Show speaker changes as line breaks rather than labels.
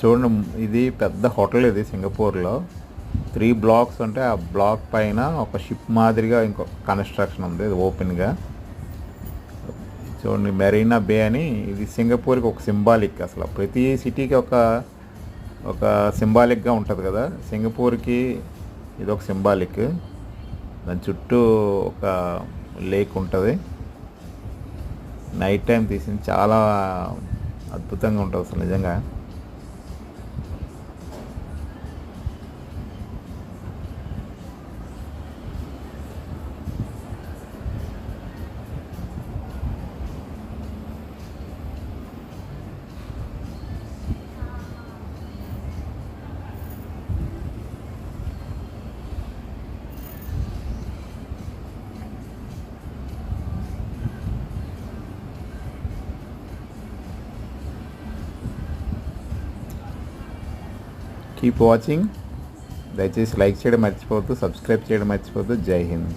చూడండి, ఇది పెద్ద హోటల్. ఇది సింగపూర్లో 3 బ్లాక్స్ ఉంటే ఆ బ్లాక్ పైన ఒక షిప్ మాదిరిగా ఇంకో కన్స్ట్రక్షన్ ఉంది. ఇది ఓపెన్గా చూడండి, మెరీనా బే అని. ఇది సింగపూర్కి ఒక సింబాలిక్. అసలు ప్రతి సిటీకి ఒక ఒక సింబాలిక్గా ఉంటుంది కదా, సింగపూర్కి ఇది ఒక సింబాలిక్. దాని చుట్టూ ఒక లేక్ ఉంటుంది. నైట్ టైం తీసింది, చాలా అద్భుతంగా ఉంటుంది అసలు నిజంగా. Keep watching. దయచేసి లైక్ చేయడం మర్చిపోవద్దు, సబ్స్క్రైబ్ చేయడం మర్చిపోవద్దు. జై హింద్.